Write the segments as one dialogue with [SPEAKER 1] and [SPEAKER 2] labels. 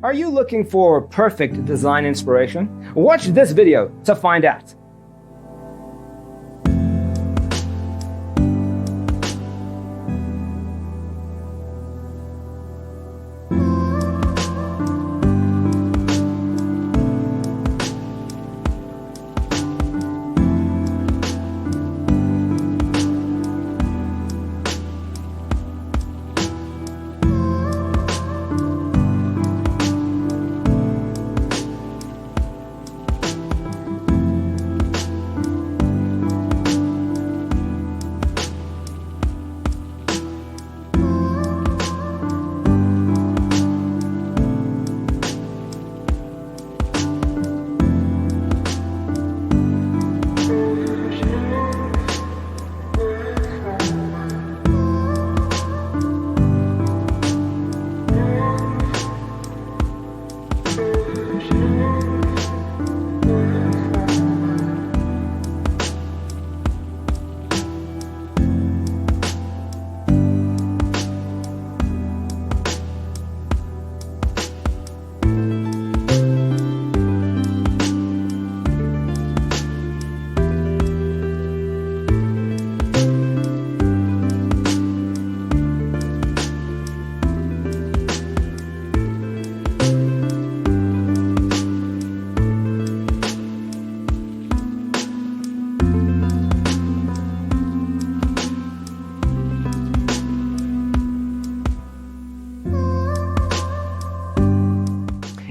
[SPEAKER 1] Are you looking for perfect design inspiration? Watch this video to find out.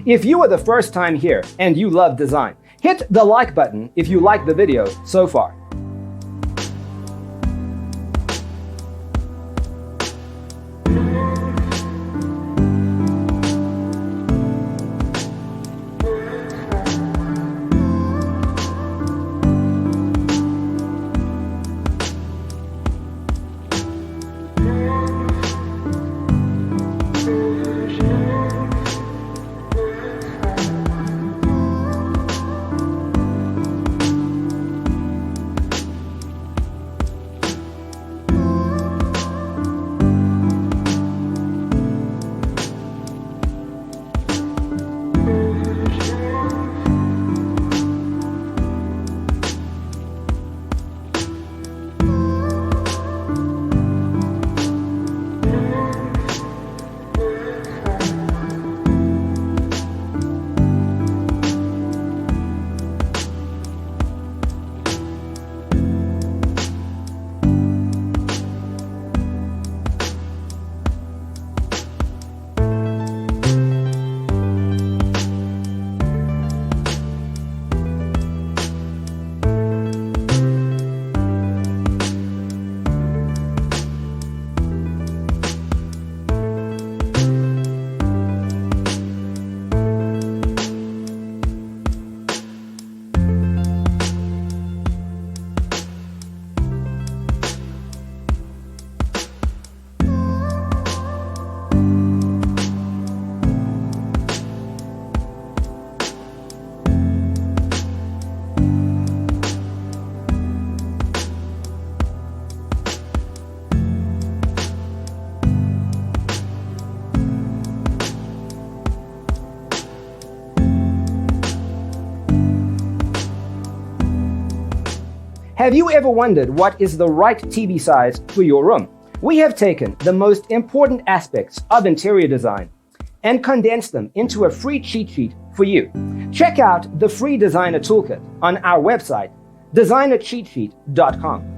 [SPEAKER 1] If you are the first time here and you love design, hit the like button if you like the video so far. Have you ever wondered what is the right TV size for your room? We have taken the most important aspects of interior design and condensed them into a free cheat sheet for you. Check out the free designer toolkit on our website, designercheatsheet.com.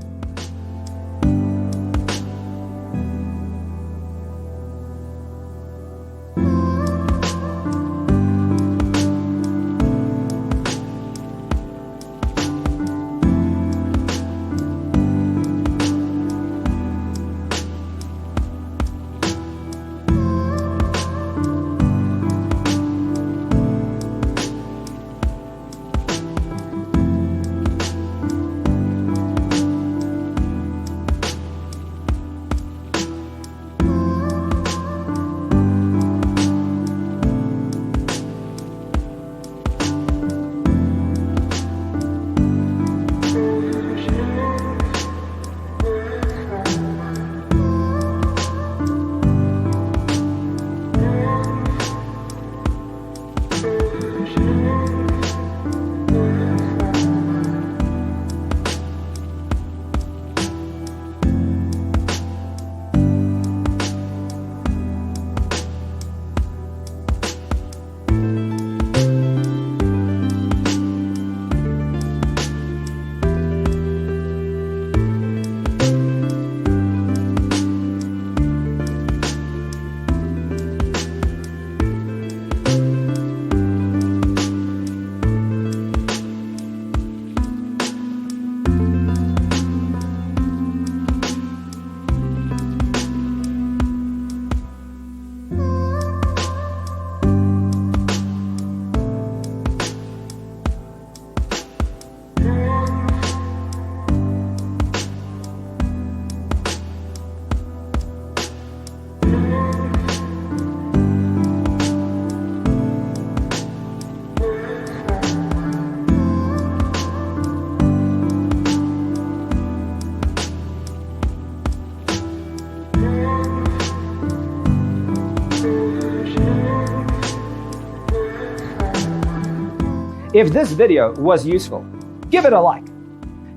[SPEAKER 1] If this video was useful, give it a like.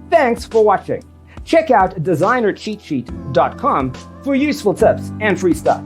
[SPEAKER 1] Thanks for watching. Check out designercheatsheet.com for useful tips and free stuff.